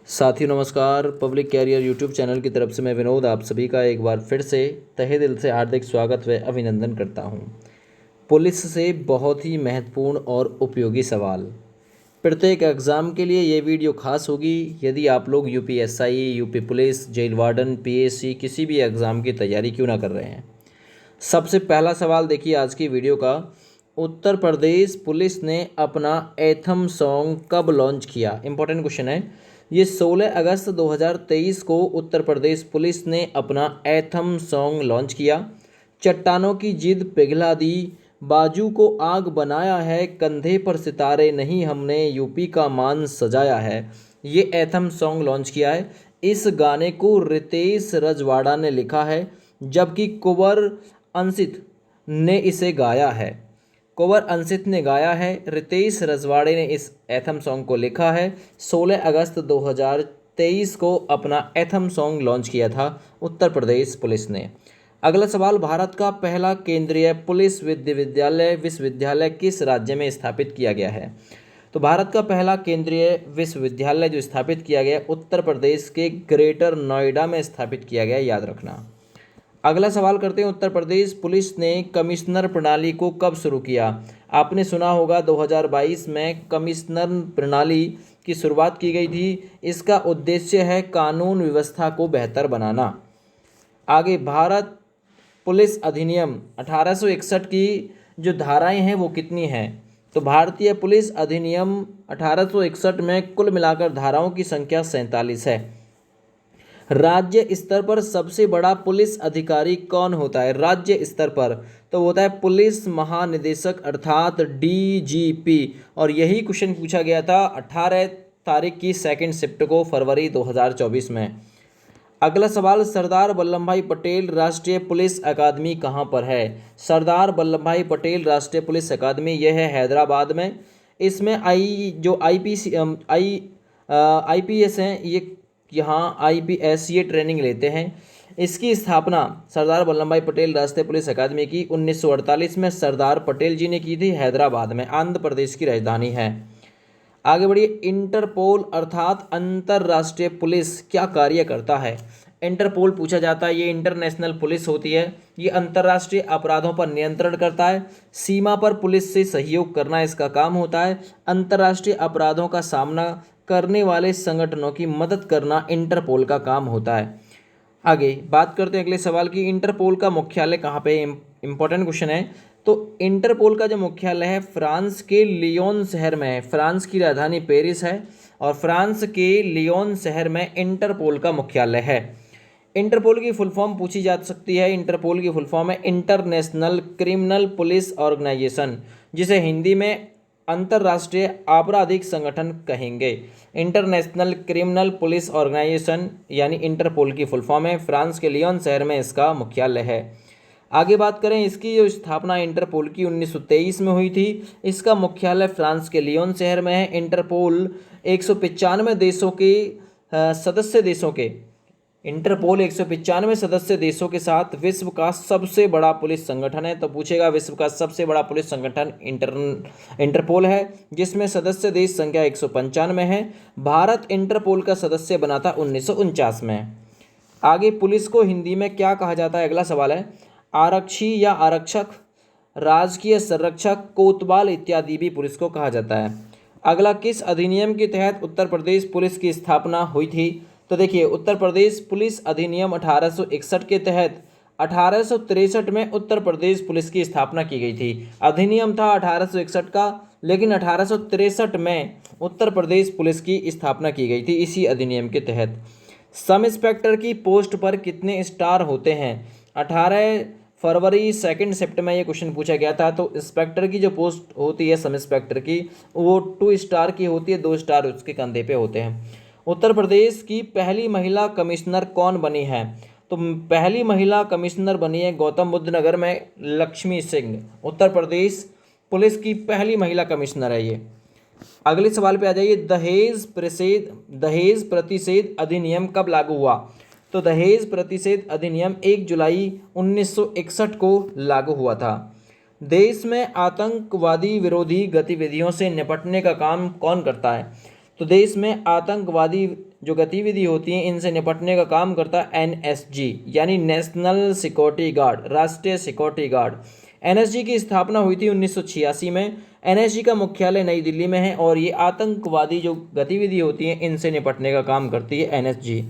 साथियों नमस्कार। Public career YouTube channel की तरफ से मैं विनोद आप सभी का एक बार फिर से तहे दिल से हार्दिक स्वागत व अभिनंदन करता हूं। पुलिस से बहुत ही महत्वपूर्ण और उपयोगी सवाल प्रत्येक एग्ज़ाम के लिए ये वीडियो खास होगी। यदि आप लोग UPSI, UP police, jail warden, PSC किसी भी एग्ज़ाम की तैयारी क्यों ना कर रहे हैं। सबसे पहला सवाल देखिए आज की वीडियो का। उत्तर प्रदेश पुलिस ने अपना एथम सॉन्ग कब लॉन्च किया? इंपॉर्टेंट क्वेश्चन है ये। 16 अगस्त 2023 को उत्तर प्रदेश पुलिस ने अपना एथम सॉन्ग लॉन्च किया। चट्टानों की जिद पिघला दी, बाजू को आग बनाया है, कंधे पर सितारे नहीं हमने यूपी का मान सजाया है। ये एथम सॉन्ग लॉन्च किया है। इस गाने को रितेश रजवाड़ा ने लिखा है, जबकि कुंवर अंशित ने इसे गाया है। कुंवर अंशित ने गाया है, रितेश रजवाड़े ने इस एथम सॉन्ग को लिखा है। 16 अगस्त 2023 को अपना एथम सॉन्ग लॉन्च किया था उत्तर प्रदेश पुलिस ने। अगला सवाल, भारत का पहला केंद्रीय पुलिस विश्वविद्यालय किस राज्य में स्थापित किया गया है? तो भारत का पहला केंद्रीय विश्वविद्यालय जो स्थापित किया गया उत्तर प्रदेश के ग्रेटर नोएडा में स्थापित किया गया, याद रखना। अगला सवाल करते हैं, उत्तर प्रदेश पुलिस ने कमिश्नर प्रणाली को कब शुरू किया? आपने सुना होगा 2022 में कमिश्नर प्रणाली की शुरुआत की गई थी। इसका उद्देश्य है कानून व्यवस्था को बेहतर बनाना। आगे, भारत पुलिस अधिनियम 1861 की जो धाराएं हैं वो कितनी हैं? तो भारतीय पुलिस अधिनियम 1861 में कुल मिलाकर धाराओं की संख्या 47 है। राज्य स्तर पर सबसे बड़ा पुलिस अधिकारी कौन होता है? राज्य स्तर पर तो होता है पुलिस महानिदेशक अर्थात डीजीपी। और यही क्वेश्चन पूछा गया था 18 तारीख की सेकंड शिफ्ट को फरवरी 2024 में। अगला सवाल, सरदार वल्लभ भाई पटेल राष्ट्रीय पुलिस अकादमी कहाँ पर है? सरदार वल्लभ भाई पटेल राष्ट्रीय पुलिस अकादमी यह है हैदराबाद में। इसमें आईपीएस हैं ये यहाँ आईपीएस ये ट्रेनिंग लेते हैं। इसकी स्थापना सरदार वल्लभ भाई पटेल राष्ट्रीय पुलिस अकादमी की 1948 में सरदार पटेल जी ने की थी। हैदराबाद में, आंध्र प्रदेश की राजधानी है। आगे बढ़िए, इंटरपोल अर्थात अंतर्राष्ट्रीय पुलिस क्या कार्य करता है? इंटरपोल पूछा जाता है। ये इंटरनेशनल पुलिस होती है। ये अंतर्राष्ट्रीय अपराधों पर नियंत्रण करता है। सीमा पर पुलिस से सहयोग करना इसका काम होता है। अंतर्राष्ट्रीय अपराधों का सामना करने वाले संगठनों की मदद करना इंटरपोल का काम होता है। आगे बात करते हैं अगले सवाल की, इंटरपोल का मुख्यालय कहाँ पे? इंपॉर्टेंट क्वेश्चन है। तो इंटरपोल का जो मुख्यालय है फ्रांस के लियोन शहर में है। फ्रांस की राजधानी पेरिस है और फ्रांस के लियोन शहर में इंटरपोल का मुख्यालय है। इंटरपोल की फुल फॉर्म पूछी जा सकती है। इंटरपोल की फुल फॉर्म है इंटरनेशनल क्रिमिनल पुलिस ऑर्गेनाइजेशन, जिसे हिंदी में अंतर्राष्ट्रीय आपराधिक संगठन कहेंगे। इंटरनेशनल क्रिमिनल पुलिस ऑर्गेनाइजेशन यानी इंटरपोल की फुल फॉर्म है। फ्रांस के लियोन शहर में इसका मुख्यालय है। आगे बात करें, इसकी जो स्थापना इंटरपोल की 1923 में हुई थी। इसका मुख्यालय फ्रांस के लियोन शहर में है। इंटरपोल 195 देशों के सदस्य देशों के इंटरपोल 195 सदस्य देशों के साथ विश्व का सबसे बड़ा पुलिस संगठन है। तो पूछेगा विश्व का सबसे बड़ा पुलिस संगठन इंटरपोल है, जिसमें सदस्य देश संख्या 195 है। भारत इंटरपोल का सदस्य बना था 1949 में। आगे, पुलिस को हिंदी में क्या कहा जाता है? अगला सवाल है, आरक्षी या आरक्षक, राजकीय संरक्षक, कोतवाल इत्यादि भी पुलिस को कहा जाता है। अगला, किस अधिनियम के तहत उत्तर प्रदेश पुलिस की स्थापना हुई थी? तो देखिए, उत्तर प्रदेश पुलिस अधिनियम 1861 के तहत 1863 में उत्तर प्रदेश पुलिस की स्थापना की गई थी। अधिनियम था 1861 का, लेकिन 1863 में उत्तर प्रदेश पुलिस की स्थापना की गई थी इसी अधिनियम के तहत। सब इंस्पेक्टर की पोस्ट पर कितने स्टार होते हैं? 18 फरवरी सेकंड शिफ्ट में ये क्वेश्चन पूछा गया था। तो इंस्पेक्टर की जो पोस्ट होती है सब इंस्पेक्टर की, वो 2 स्टार की होती है, 2 स्टार उसके कंधे पे होते हैं। उत्तर प्रदेश की पहली महिला कमिश्नर कौन बनी है? तो पहली महिला कमिश्नर बनी है गौतम बुद्ध नगर में लक्ष्मी सिंह। उत्तर प्रदेश पुलिस की पहली महिला कमिश्नर है ये। अगले सवाल पे आ जाइए, दहेज प्रतिषेध अधिनियम कब लागू हुआ? तो दहेज प्रतिषेध अधिनियम 1 जुलाई 1961 को लागू हुआ था। देश में आतंकवादी विरोधी गतिविधियों से निपटने का काम कौन करता है? तो देश में आतंकवादी जो गतिविधि होती हैं इनसे निपटने का काम करता है एनएसजी, यानी नेशनल सिक्योरिटी गार्ड, राष्ट्रीय सिक्योरिटी गार्ड। एनएसजी की स्थापना हुई थी 1986 में। एनएसजी का मुख्यालय नई दिल्ली में है और ये आतंकवादी जो गतिविधि होती हैं इनसे निपटने का काम करती है एनएसजी।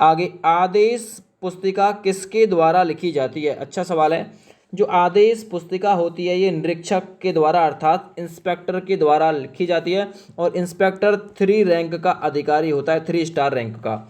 आगे, आदेश पुस्तिका किसके द्वारा लिखी जाती है? अच्छा सवाल है। जो आदेश पुस्तिका होती है ये निरीक्षक के द्वारा अर्थात इंस्पेक्टर के द्वारा लिखी जाती है और इंस्पेक्टर 3 रैंक का अधिकारी होता है, 3 स्टार रैंक का।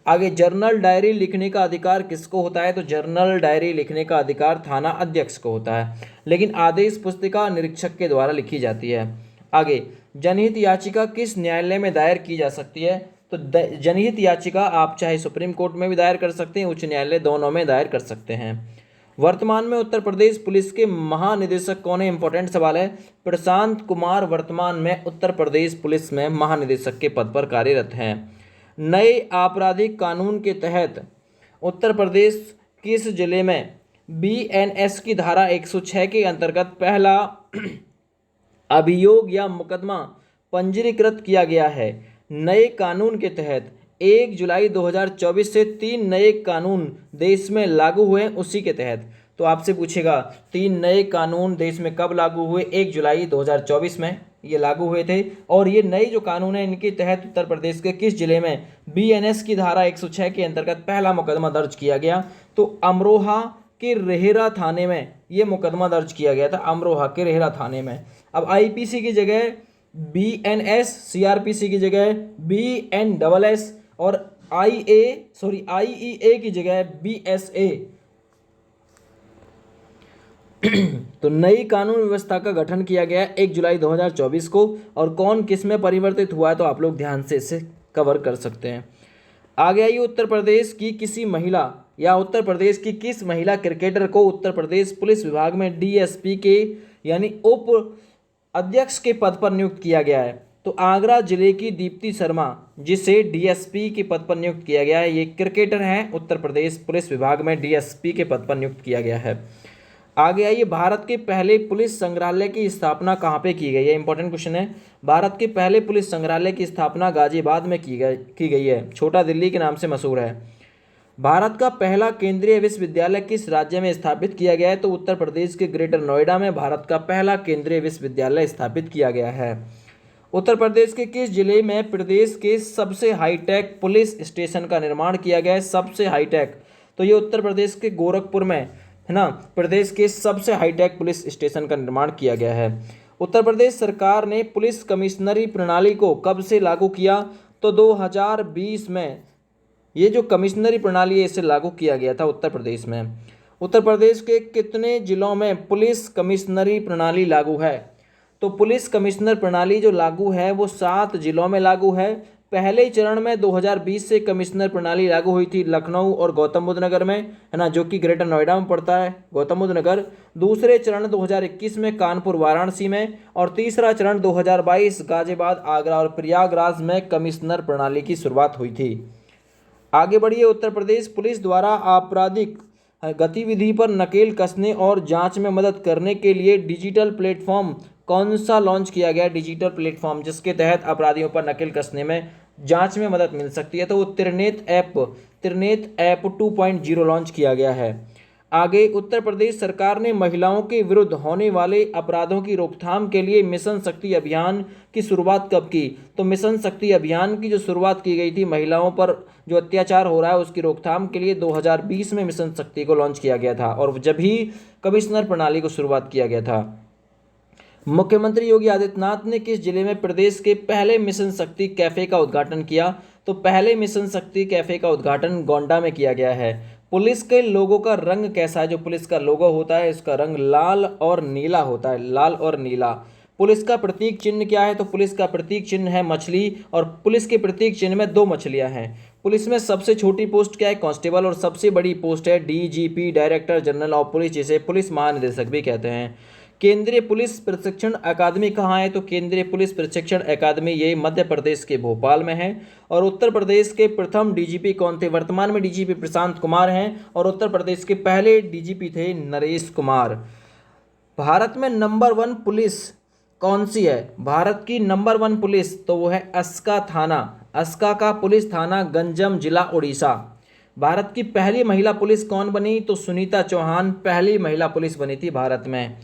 आगे, जर्नल डायरी लिखने का अधिकार किसको होता है? तो जर्नल डायरी लिखने का अधिकार थाना अध्यक्ष को होता है, लेकिन आदेश पुस्तिका निरीक्षक के द्वारा लिखी जाती है। आगे, जनहित याचिका किस न्यायालय में दायर की जा सकती है? तो जनहित याचिका आप चाहे सुप्रीम कोर्ट में भी दायर कर सकते हैं, उच्च न्यायालय, दोनों में दायर कर सकते हैं। वर्तमान में उत्तर प्रदेश पुलिस के महानिदेशक कौन है? इंपॉर्टेंट सवाल है। प्रशांत कुमार वर्तमान में उत्तर प्रदेश पुलिस में महानिदेशक के पद पर कार्यरत हैं। नए आपराधिक कानून के तहत उत्तर प्रदेश किस जिले में बीएनएस की धारा 106 के अंतर्गत पहला अभियोग या मुकदमा पंजीकृत किया गया है? नए कानून के तहत 1 जुलाई 2024 से 3 नए कानून देश में लागू हुए, उसी के तहत। तो आपसे पूछेगा 3 नए कानून देश में कब लागू हुए? 1 जुलाई 2024 में ये लागू हुए थे। और ये नए जो कानून हैं इनके तहत उत्तर प्रदेश के किस जिले में बीएनएस की धारा 106 के अंतर्गत पहला मुकदमा दर्ज किया गया? तो अमरोहा के रेहरा थाने में ये मुकदमा दर्ज किया गया था, अमरोहा के रेहरा थाने में। अब आईपीसी की जगह बीएनएस, सीआरपीसी की जगह बीएनएस और आईईए की जगह बीएसए। तो नई कानून व्यवस्था का गठन किया गया 1 जुलाई 2024 को। और कौन किस में परिवर्तित हुआ है तो आप लोग ध्यान से इसे कवर कर सकते हैं। आगे आइए, उत्तर प्रदेश की किसी महिला या उत्तर प्रदेश की किस महिला क्रिकेटर को उत्तर प्रदेश पुलिस विभाग में डीएसपी के यानी उप अध्यक्ष के पद पर नियुक्त किया गया है? तो आगरा जिले की दीप्ति शर्मा, जिसे डीएसपी के पद पर नियुक्त किया गया है, ये क्रिकेटर हैं, उत्तर प्रदेश पुलिस विभाग में डीएसपी के पद पर नियुक्त किया गया है। आगे आइए, भारत के पहले पुलिस संग्रहालय की स्थापना कहाँ पे की गई है? इंपॉर्टेंट क्वेश्चन है। भारत के पहले पुलिस संग्रहालय की स्थापना गाजियाबाद में की गई है, छोटा दिल्ली के नाम से मशहूर है। भारत का पहला केंद्रीय विश्वविद्यालय किस राज्य में स्थापित किया गया है? तो उत्तर प्रदेश के ग्रेटर नोएडा में भारत का पहला केंद्रीय विश्वविद्यालय स्थापित किया गया है। उत्तर प्रदेश के किस जिले में प्रदेश के सबसे हाईटेक पुलिस स्टेशन का निर्माण किया गया है? सबसे हाईटेक, तो ये उत्तर प्रदेश के गोरखपुर में है ना, प्रदेश के सबसे हाईटेक पुलिस स्टेशन का निर्माण किया गया है। उत्तर प्रदेश सरकार ने पुलिस कमिश्नरी प्रणाली को कब से लागू किया? तो 2020 में ये जो कमिश्नरी प्रणाली है इसे लागू किया गया था उत्तर प्रदेश में। उत्तर प्रदेश के कितने जिलों में पुलिस कमिश्नरी प्रणाली लागू है? तो पुलिस कमिश्नर प्रणाली जो लागू है वो 7 जिलों में लागू है। पहले चरण में 2020 से कमिश्नर प्रणाली लागू हुई थी लखनऊ और गौतम बुद्ध नगर में, है ना, जो कि ग्रेटर नोएडा में पड़ता है, गौतम बुद्ध नगर। दूसरे चरण 2021 में कानपुर वाराणसी में और तीसरा चरण 2022 गाजियाबाद, आगरा और प्रयागराज में कमिश्नर प्रणाली की शुरुआत हुई थी। आगे बढ़िए, उत्तर प्रदेश पुलिस द्वारा आपराधिक गतिविधि पर नकेल कसने और जांच में मदद करने के लिए डिजिटल प्लेटफॉर्म कौन सा लॉन्च किया गया? डिजिटल प्लेटफॉर्म जिसके तहत अपराधियों पर नकेल कसने में, जांच में मदद मिल सकती है, तो वो त्रिनेत्र ऐप 2.0 लॉन्च किया गया है। आगे, उत्तर प्रदेश सरकार ने महिलाओं के विरुद्ध होने वाले अपराधों की रोकथाम के लिए मिशन शक्ति अभियान की शुरुआत कब की? तो मिशन शक्ति अभियान की जो शुरुआत की गई थी महिलाओं पर जो अत्याचार हो रहा है उसकी रोकथाम के लिए 2020 में मिशन शक्ति को लॉन्च किया गया था और जब ही कमिश्नर प्रणाली को शुरुआत किया गया था। मुख्यमंत्री योगी आदित्यनाथ ने किस जिले में प्रदेश के पहले मिशन शक्ति कैफे का उद्घाटन किया? तो पहले मिशन शक्ति कैफे का उद्घाटन गोंडा में किया गया है। पुलिस के लोगों का रंग कैसा है? जो पुलिस का लोगो होता है इसका रंग लाल और नीला होता है, लाल और नीला। पुलिस का प्रतीक चिन्ह क्या है? तो पुलिस का प्रतीक चिन्ह है मछली और पुलिस के प्रतीक चिन्ह में 2 मछलियां हैं। पुलिस में सबसे छोटी पोस्ट क्या है? कांस्टेबल। और सबसे बड़ी पोस्ट है DGP, director general of police, जिसे पुलिस महानिदेशक भी कहते हैं। केंद्रीय पुलिस प्रशिक्षण अकादमी कहाँ है? तो केंद्रीय पुलिस प्रशिक्षण अकादमी ये मध्य प्रदेश के भोपाल में है। और उत्तर प्रदेश के प्रथम डीजीपी कौन थे? वर्तमान में डीजीपी प्रशांत कुमार हैं और उत्तर प्रदेश के पहले डीजीपी थे नरेश कुमार। भारत में नंबर 1 पुलिस कौन सी है? भारत की नंबर 1 पुलिस तो वो है अस्का थाना। अस्का का पुलिस थाना गंजम जिला उड़ीसा। भारत की पहली महिला पुलिस कौन बनी? तो सुनीता चौहान पहली महिला पुलिस बनी थी भारत में।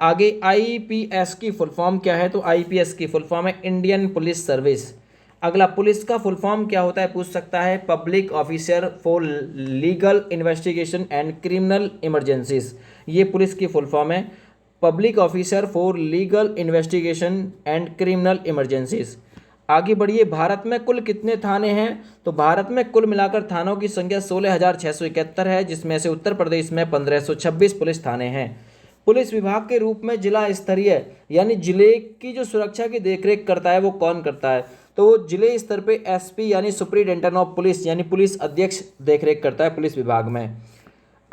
आगे आईपीएस की फुल फॉर्म क्या है? तो आईपीएस की फुल फॉर्म है इंडियन पुलिस सर्विस। अगला, पुलिस का फुल फॉर्म क्या होता है पूछ सकता है। Public officer for legal investigation and criminal emergencies, ये पुलिस की फुल फॉर्म है, public officer for legal investigation and criminal emergencies. आगे बढ़िए, भारत में कुल कितने थाने हैं? तो भारत में कुल मिलाकर थानों की संख्या 16,671 है, जिसमें से उत्तर प्रदेश में 1526 पुलिस थाने हैं। पुलिस विभाग के रूप में जिला स्तरीय यानी जिले की जो सुरक्षा की देखरेख करता है वो कौन करता है? तो वो जिले स्तर पे एसपी यानी सुप्रिंटेंडेंट ऑफ पुलिस यानी पुलिस अध्यक्ष देखरेख करता है पुलिस विभाग में।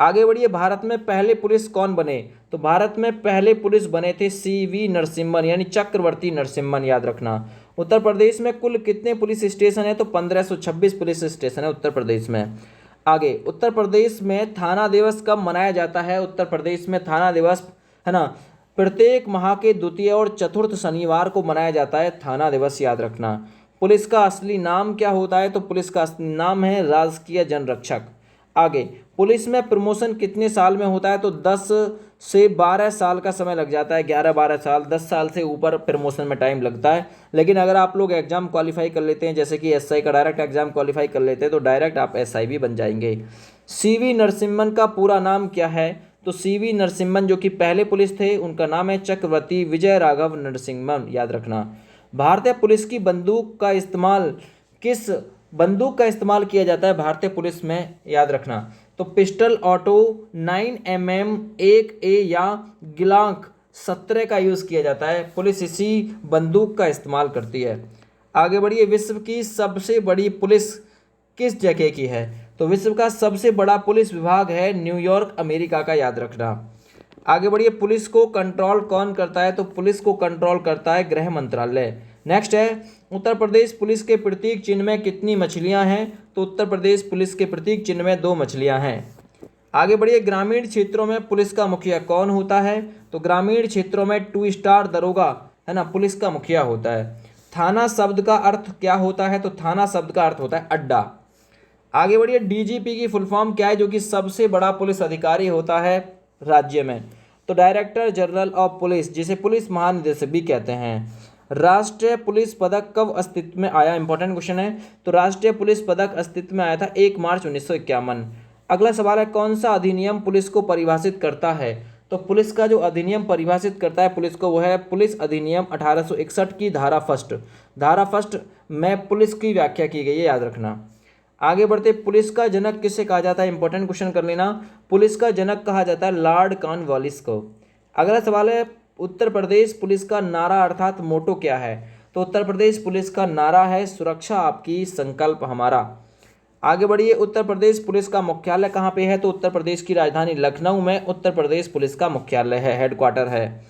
आगे बढ़िए, भारत में पहले पुलिस कौन बने? तो भारत में पहले पुलिस बने थे सीवी नरसिम्हन यानी चक्रवर्ती नरसिम्हन, याद रखना। उत्तर प्रदेश में कुल कितने पुलिस स्टेशन है? तो 1526 पुलिस स्टेशन है उत्तर प्रदेश में। आगे, उत्तर प्रदेश में थाना दिवस कब मनाया जाता है? उत्तर प्रदेश में थाना दिवस है ना प्रत्येक माह के द्वितीय और चतुर्थ शनिवार को मनाया जाता है थाना दिवस, याद रखना। पुलिस का असली नाम क्या होता है? तो पुलिस का असली नाम है राजकीय जनरक्षक। आगे, पुलिस में प्रमोशन कितने साल में होता है? तो 10 से 12 साल का समय लग जाता है, 11-12 साल, 10 साल से ऊपर प्रमोशन में टाइम लगता है। लेकिन अगर आप लोग एग्जाम क्वालिफाई कर लेते हैं, जैसे कि एसआई का डायरेक्ट एग्जाम क्वालिफाई कर लेते हैं, तो डायरेक्ट आप एसआई भी बन जाएंगे। सीवी नरसिम्हन का पूरा नाम क्या है? तो सीवी नरसिम्हन जो कि पहले पुलिस थे, उनका नाम है चक्रवर्ती विजय राघव नरसिम्हन, याद रखना। भारतीय पुलिस की बंदूक का इस्तेमाल किस बंदूक का इस्तेमाल किया जाता है भारतीय पुलिस में? याद रखना। तो पिस्टल ऑटो 9mm 1A या गिलांक 17 का यूज़ किया जाता है। पुलिस इसी बंदूक का इस्तेमाल करती है। आगे बढ़िए, विश्व की सबसे बड़ी पुलिस किस जगह की है? तो विश्व का सबसे बड़ा पुलिस विभाग है न्यूयॉर्क, अमेरिका का, याद रखना। आगे बढ़िए, पुलिस को कंट्रोल कौन करता है? तो पुलिस को कंट्रोल करता है गृह मंत्रालय। नेक्स्ट है, उत्तर प्रदेश पुलिस के प्रतीक चिन्ह में कितनी मछलियां हैं? तो उत्तर प्रदेश पुलिस के प्रतीक चिन्ह में 2 मछलियां हैं। आगे बढ़िए, ग्रामीण क्षेत्रों में पुलिस का मुखिया कौन होता है? तो ग्रामीण क्षेत्रों में 2 स्टार दरोगा है ना पुलिस का मुखिया होता है। थाना शब्द का अर्थ क्या होता है? तो थाना शब्द का अर्थ होता है अड्डा। आगे बढ़िए, डीजीपी की फुल फॉर्म क्या है, जो कि सबसे बड़ा पुलिस अधिकारी होता है राज्य में? तो डायरेक्टर जनरल ऑफ पुलिस, जिसे पुलिस महानिदेशक भी कहते हैं। राष्ट्रीय पुलिस पदक कब अस्तित्व में आया? इंपॉर्टेंट क्वेश्चन है। तो राष्ट्रीय पुलिस पदक अस्तित्व में आया था 1 मार्च 1951। अगला सवाल है, कौन सा अधिनियम पुलिस को परिभाषित करता है? तो पुलिस का जो अधिनियम परिभाषित करता है पुलिस को, वो है पुलिस अधिनियम 1861 की धारा फर्स्ट में पुलिस की व्याख्या की गई है, याद रखना। आगे बढ़ते, पुलिस का जनक किसे कहा जाता है? इंपॉर्टेंट क्वेश्चन कर लेना। पुलिस का जनक कहा जाता है लॉर्ड कॉर्नवालिस को। अगला सवाल है, उत्तर प्रदेश पुलिस का नारा अर्थात मोटो क्या है? तो उत्तर प्रदेश पुलिस का नारा है सुरक्षा आपकी संकल्प हमारा। आगे बढ़िए, उत्तर प्रदेश पुलिस का मुख्यालय कहाँ पे है? तो उत्तर प्रदेश की राजधानी लखनऊ में उत्तर प्रदेश पुलिस का मुख्यालय है, हेडक्वार्टर है।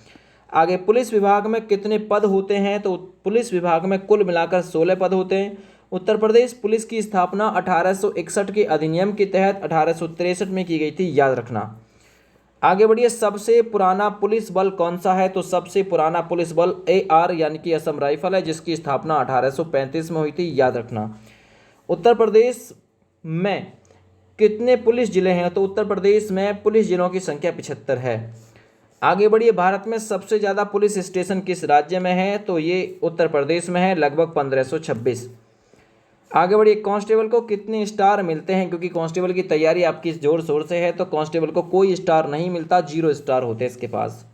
आगे, पुलिस विभाग में कितने पद होते हैं? तो पुलिस विभाग में कुल मिलाकर 16 पद होते हैं। उत्तर प्रदेश पुलिस की स्थापना 1861 के अधिनियम के तहत 1863 में की गई थी, याद रखना। आगे बढ़िए, सबसे पुराना पुलिस बल कौन सा है? तो सबसे पुराना पुलिस बल AR यानी कि असम राइफल है, जिसकी स्थापना 1835 में हुई थी, याद रखना। उत्तर प्रदेश में कितने पुलिस जिले हैं? तो उत्तर प्रदेश में पुलिस जिलों की संख्या 75 है। आगे बढ़िए, भारत में सबसे ज़्यादा पुलिस स्टेशन किस राज्य में है? तो ये उत्तर प्रदेश में है, लगभग 1526। आगे बढ़िए, कांस्टेबल को कितने स्टार मिलते हैं? क्योंकि कांस्टेबल की तैयारी आपकी जोर शोर से है, तो कांस्टेबल को कोई स्टार नहीं मिलता, 0 स्टार होते हैं इसके पास।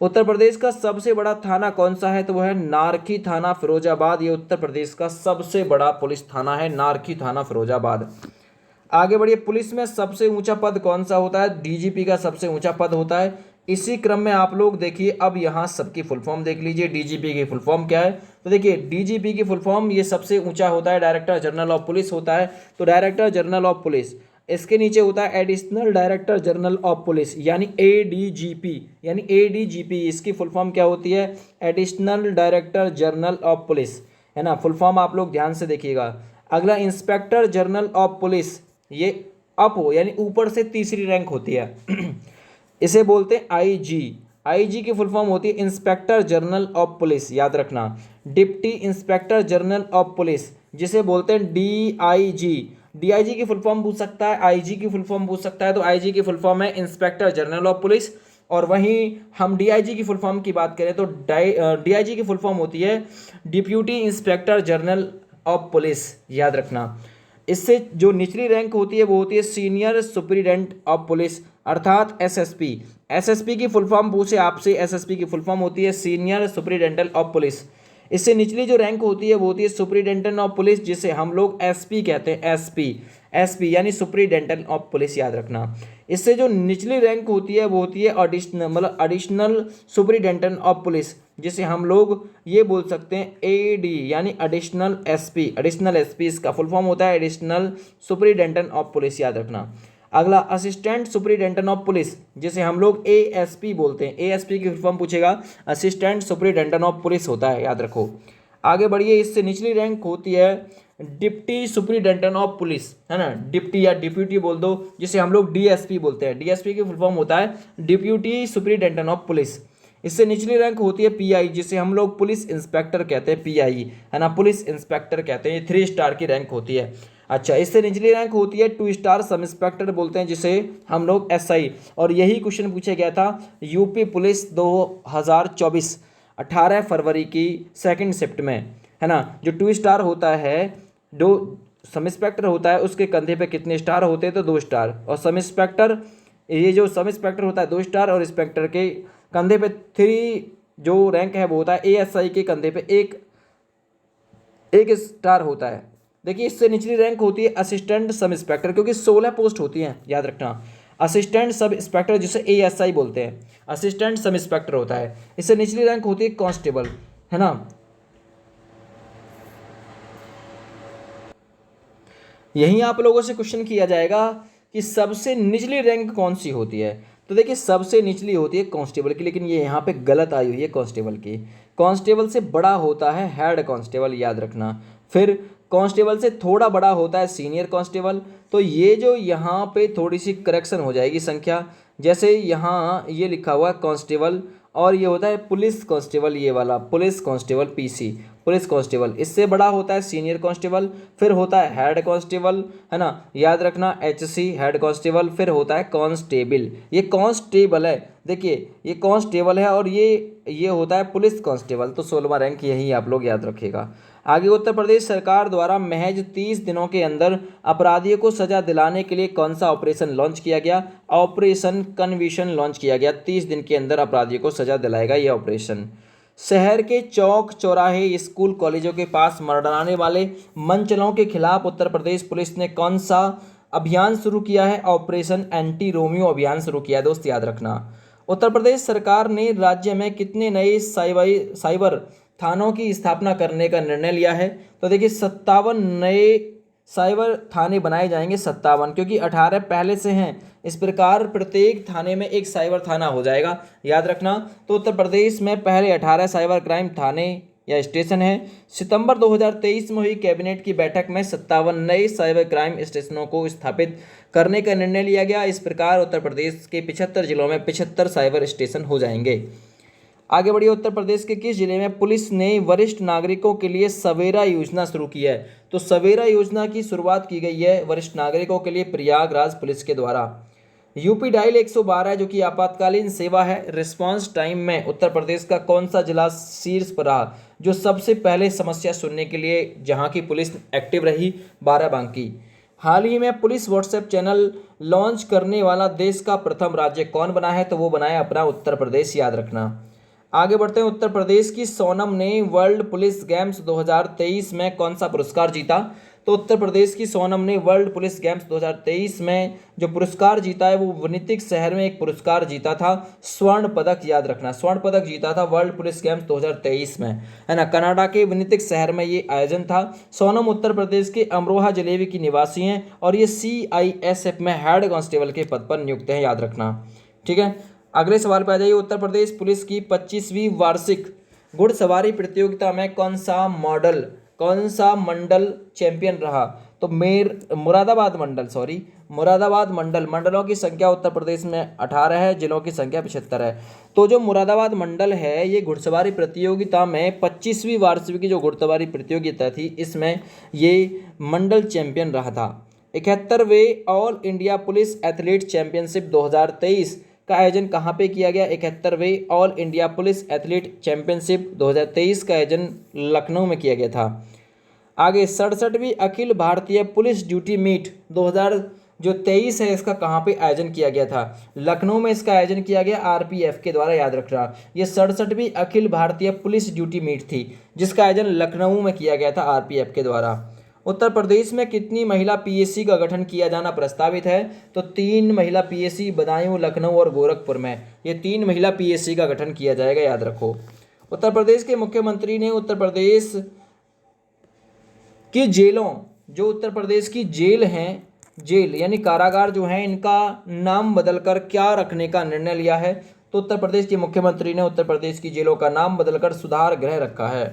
उत्तर प्रदेश का सबसे बड़ा थाना कौन सा है? तो वह है नारखी थाना फिरोजाबाद। ये उत्तर प्रदेश का सबसे बड़ा पुलिस थाना है, नारखी थाना फिरोजाबाद। आगे बढ़िए, पुलिस में सबसे ऊंचा पद कौन सा होता है? डीजीपी का सबसे ऊंचा पद होता है। इसी क्रम में आप लोग देखिए, अब यहाँ सबकी फुल फॉर्म देख लीजिए। डीजीपी की फुल फॉर्म क्या है? तो देखिए, डीजीपी की फुल फॉर्म ये सबसे ऊंचा होता है, डायरेक्टर जनरल ऑफ पुलिस होता है। तो डायरेक्टर जनरल ऑफ पुलिस, इसके नीचे होता है additional director general of police यानी एडीजीपी। इसकी फुल फॉर्म क्या होती है? Additional director general of police, है ना। फुल फॉर्म आप लोग ध्यान से देखिएगा। अगला, इंस्पेक्टर जनरल ऑफ पुलिस, ये अप हो यानी ऊपर से तीसरी रैंक होती है इसे बोलते हैं आईजी की फुल फॉर्म होती है इंस्पेक्टर जनरल ऑफ पुलिस, याद रखना। Deputy inspector general of police, जिसे बोलते हैं डीआईजी। डीआईजी की फुल फॉर्म पूछ सकता है, आईजी की फुल फॉर्म पूछ सकता है, तो आईजी की फुल फॉर्म है इंस्पेक्टर जनरल ऑफ पुलिस। और वहीं हम डीआईजी की फुल फॉर्म की बात करें तो डीआईजी की फुल फॉर्म होती है deputy inspector general of police, याद रखना। इससे जो निचली रैंक होती है वो होती है सीनियर सुपरिटेंडेंट ऑफ पुलिस, अर्थात एसएसपी। एसएसपी की फुल फॉर्म पूछे आपसे, एसएसपी की फुल फॉर्म होती है सीनियर सुपरिटेंडेंट ऑफ पुलिस। इससे निचली जो रैंक होती है वो होती है सुपरिटेंडेंट ऑफ पुलिस, जिसे हम लोग एसपी कहते हैं, एसपी। एसपी यानी सुपरिटेंडेंट ऑफ पुलिस, याद रखना। इससे जो निचली रैंक होती है वो होती है एडिशनल, मतलब एडिशनल सुपरिटेंडेंट ऑफ पुलिस, जिसे हम लोग ये बोल सकते हैं एडी यानी एडिशनल एसपी। एडिशनल एसपी इसका फुल फॉर्म होता है एडिशनल सुपरिटेंडेंट ऑफ पुलिस, याद रखना। अगला असिस्टेंट सुपरिटेंडेंट ऑफ पुलिस, जिसे हम लोग एएसपी बोलते हैं। एएसपी की फुल फॉर्म पूछेगा, असिस्टेंट सुपरिटेंडेंट ऑफ पुलिस होता है, याद रखो। आगे बढ़िए, इससे निचली रैंक होती है डिप्टी सुपरिटेंडेंट ऑफ पुलिस, है ना, डिप्टी या डिप्यूटी बोल दो, जिसे हम लोग डीएसपी बोलते हैं। डीएसपी की फुल फॉर्म होता है डिप्यूटी सुपरिटेंडेंट ऑफ पुलिस। इससे निचली रैंक होती है पीआई, जिसे हम लोग पुलिस इंस्पेक्टर कहते हैं, पीआई, है ना, पुलिस इंस्पेक्टर कहते हैं। ये 3 स्टार की रैंक होती है। अच्छा, इससे निचली रैंक होती है 2 स्टार सब इंस्पेक्टर बोलते हैं, जिसे हम लोग एसआई। और यही क्वेश्चन पूछा गया था यूपी पुलिस 2024 18 फरवरी की सेकंड शिफ्ट में, है ना। जो 2 स्टार होता है, जो सब इंस्पेक्टर होता है, उसके कंधे पे कितने स्टार होते हैं, तो 2 स्टार। और सब इंस्पेक्टर, ये जो सब इंस्पेक्टर होता है 2 स्टार, और इंस्पेक्टर के कंधे पे 3 जो रैंक है वो होता है एएसआई के कंधे पे एक स्टार होता है। देखिए, इससे निचली रैंक होती है असिस्टेंट सब इंस्पेक्टर, क्योंकि 16 पोस्ट होती हैं, याद रखना। असिस्टेंट सब इंस्पेक्टर, जिसे एएसआई बोलते हैं, असिस्टेंट सब इंस्पेक्टर होता है। इससे निचली रैंक होती है कांस्टेबल, है ना। यहीं आप लोगों से क्वेश्चन किया जाएगा कि सबसे निचली रैंक कौन सी होती है, तो देखिए सबसे निचली होती है कांस्टेबल की, लेकिन ये यहाँ पे गलत आई हुई है कांस्टेबल की। कांस्टेबल से बड़ा होता है हेड कांस्टेबल, याद रखना। फिर कांस्टेबल से थोड़ा बड़ा होता है सीनियर कांस्टेबल। तो ये जो यहाँ पे थोड़ी सी करेक्शन हो जाएगी संख्या, जैसे यहाँ ये लिखा हुआ है कांस्टेबल, और ये होता है पुलिस कांस्टेबल, ये वाला police constable PC, police constable. इससे बड़ा होता है सीनियर कांस्टेबल, फिर होता है हेड कांस्टेबल, है ना, याद रखना, एचसी हेड कांस्टेबल। फिर होता है कांस्टेबल, ये कांस्टेबल है, देखिए ये कांस्टेबल है, और ये होता है पुलिस कांस्टेबल। तो 16वां रैंक यही आप लोग याद रखिएगा। आगे, उत्तर प्रदेश सरकार द्वारा महज 30 दिनों के अंदर अपराधियों को सजा दिलाने के लिए कौन सा ऑपरेशन लॉन्च किया गया? ऑपरेशन कन्विक्शन लॉन्च किया गया। 30 दिन के अंदर अपराधियों को सजा दिलाएगा ये ऑपरेशन। शहर के चौक चौराहे स्कूल कॉलेजों के पास मर्डराने वाले मंचलों के खिलाफ उत्तर प्रदेश पुलिस ने कौन सा अभियान शुरू किया है? ऑपरेशन एंटी रोमियो अभियान शुरू किया है, दोस्त याद रखना। उत्तर प्रदेश सरकार ने राज्य में कितने नए साइबर थानों की स्थापना करने का निर्णय लिया है? तो देखिए 57 नए साइबर थाने बनाए जाएंगे, 57, क्योंकि 18 पहले से हैं। इस प्रकार प्रत्येक थाने में एक साइबर थाना हो जाएगा, याद रखना। तो उत्तर प्रदेश में पहले 18 साइबर क्राइम थाने या स्टेशन है। सितंबर 2023 में हुई कैबिनेट की बैठक में 57 नए साइबर क्राइम स्टेशनों को स्थापित करने का निर्णय लिया गया। इस प्रकार उत्तर प्रदेश के 75 जिलों में 75 साइबर स्टेशन हो जाएंगे। आगे बढ़िए, उत्तर प्रदेश के किस जिले में पुलिस ने वरिष्ठ नागरिकों के लिए सवेरा योजना शुरू की है? तो सवेरा योजना की शुरुआत की गई है वरिष्ठ नागरिकों के लिए प्रयागराज पुलिस के द्वारा। यूपी डायल 112 जो कि आपातकालीन सेवा है, रिस्पांस टाइम में उत्तर प्रदेश का कौन सा जिला शीर्ष पर रहा, जो सबसे पहले समस्या सुनने के लिए जहां की पुलिस एक्टिव रही? बाराबंकी। हाल ही में पुलिस व्हाट्सएप चैनल लॉन्च करने वाला देश का प्रथम राज्य कौन बना है? तो वो बना है अपना उत्तर प्रदेश, याद रखना। आगे बढ़ते हैं, उत्तर प्रदेश की सोनम ने वर्ल्ड पुलिस गेम्स 2023 में कौन सा पुरस्कार जीता? तो उत्तर प्रदेश की सोनम ने वर्ल्ड पुलिस गेम्स 2023 में जो पुरस्कार जीता है वो विनितिक शहर में एक पुरस्कार जीता था, स्वर्ण पदक, याद रखना, स्वर्ण पदक जीता था वर्ल्ड पुलिस गेम्स 2023 में, है ना। कनाडा के विनितिक शहर में ये आयोजन था। सोनम उत्तर प्रदेश के अमरोहा जिले की निवासी हैं और ये CISF में हेड कांस्टेबल के पद पर नियुक्त हैं, याद रखना। ठीक है, अगले सवाल पे आ जाइए। उत्तर प्रदेश पुलिस की 25वीं वार्षिक घुड़सवारी प्रतियोगिता में कौन सा मंडल चैंपियन रहा? तो मुरादाबाद मुरादाबाद मंडल, मंडलों की संख्या उत्तर प्रदेश में 18 है, जिलों की संख्या 75 है। तो जो मुरादाबाद मंडल है ये घुड़सवारी प्रतियोगिता में 25वीं वार्षिक की जो घुड़सवारी प्रतियोगिता थी इसमें ये मंडल चैंपियन रहा था। 71वें all India police athlete championship 2023 का आयोजन कहाँ पे किया गया? 71वें all India police athlete championship 2023 का आयोजन लखनऊ में किया गया था। आगे 67वीं Akhil Bharatiya police duty meet 2023 है, इसका कहाँ पे आयोजन किया गया था? लखनऊ में इसका आयोजन किया गया आरपीएफ के द्वारा, याद रखना। ये 67वीं Akhil Bharatiya police duty meet थी जिसका आयोजन लखनऊ में किया गया था आरपीएफ के द्वारा। उत्तर प्रदेश में कितनी महिला पीएससी का गठन किया जाना प्रस्तावित है? तो 3 महिला पीएससी बदायूं, लखनऊ और गोरखपुर में ये 3 महिला पीएससी का गठन किया जाएगा, याद रखो। उत्तर प्रदेश के मुख्यमंत्री ने उत्तर प्रदेश की जेलों, जो उत्तर प्रदेश की जेल हैं, जेल यानी कारागार जो हैं, इनका नाम बदलकर क्या रखने का निर्णय लिया है? तो उत्तर प्रदेश के मुख्यमंत्री ने उत्तर प्रदेश की जेलों का नाम बदलकर सुधार गृह रखा है।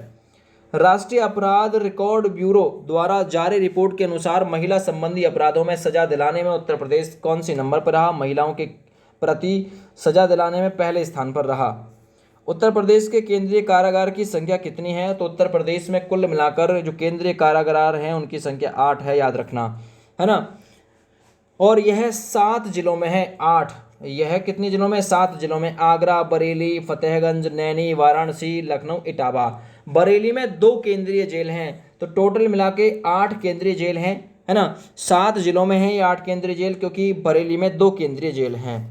राष्ट्रीय अपराध रिकॉर्ड ब्यूरो द्वारा जारी रिपोर्ट के अनुसार महिला संबंधी अपराधों में सजा दिलाने में उत्तर प्रदेश कौन सी नंबर पर रहा? महिलाओं के प्रति सजा दिलाने में पहले स्थान पर रहा। उत्तर प्रदेश के केंद्रीय कारागार की संख्या कितनी है? तो उत्तर प्रदेश में कुल मिलाकर जो केंद्रीय कारागार हैं उनकी संख्या 8 है, याद रखना, है ना। और यह 7 जिलों में है, 8। यह कितनी जिलों में? 7 जिलों में, आगरा, बरेली, फतेहगंज, नैनी, वाराणसी, लखनऊ, इटावा। बरेली में 2 केंद्रीय जेल हैं, तो टोटल मिला के 8 केंद्रीय जेल हैं, है ना। 7 जिलों में है ये 8 केंद्रीय जेल, क्योंकि बरेली में 2 केंद्रीय जेल हैं।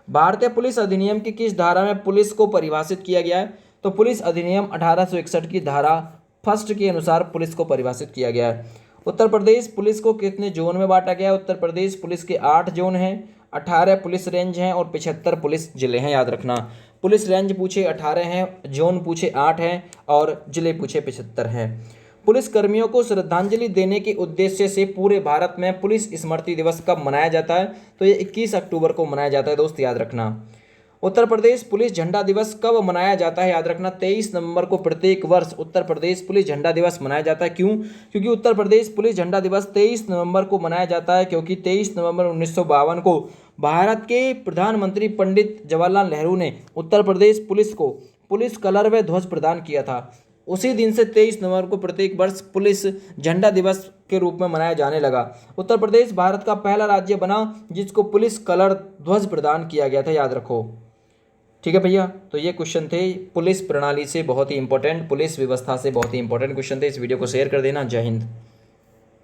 भारतीय पुलिस अधिनियम की किस धारा में पुलिस को परिभाषित किया गया है? तो पुलिस अधिनियम 1861 की धारा फर्स्ट के अनुसार पुलिस को परिभाषित किया गया है। उत्तर प्रदेश पुलिस को कितने जोन में बांटा गया है? उत्तर प्रदेश पुलिस के 8 जोन हैं, 18 पुलिस रेंज हैं और 75 पुलिस जिले हैं, याद रखना। पुलिस रेंज पूछे 18 हैं, जोन पूछे 8 हैं और जिले पूछे 75 हैं। पुलिस कर्मियों को श्रद्धांजलि देने के उद्देश्य से पूरे भारत में पुलिस स्मृति दिवस कब मनाया जाता है? तो ये 21 अक्टूबर को मनाया जाता है दोस्त, याद रखना। उत्तर प्रदेश पुलिस झंडा दिवस कब मनाया जाता है? याद रखना, 23 नवंबर को प्रत्येक वर्ष उत्तर प्रदेश पुलिस झंडा दिवस मनाया जाता है। क्यों? क्योंकि उत्तर प्रदेश पुलिस झंडा दिवस 23 नवंबर को मनाया जाता है, क्योंकि 23 नवंबर 1952 को भारत के प्रधानमंत्री पंडित जवाहरलाल नेहरू ने उत्तर प्रदेश पुलिस को पुलिस कलर व ध्वज प्रदान किया था। उसी दिन से 23 नवंबर को प्रत्येक वर्ष पुलिस झंडा दिवस के रूप में मनाया जाने लगा। उत्तर प्रदेश भारत का पहला राज्य बना जिसको पुलिस कलर ध्वज प्रदान किया गया था, याद रखो। ठीक है भैया, तो ये क्वेश्चन थे पुलिस प्रणाली से बहुत ही इंपॉर्टेंट, पुलिस व्यवस्था से बहुत ही इंपॉर्टेंट क्वेश्चन थे। इस वीडियो को शेयर कर देना। जय हिंद।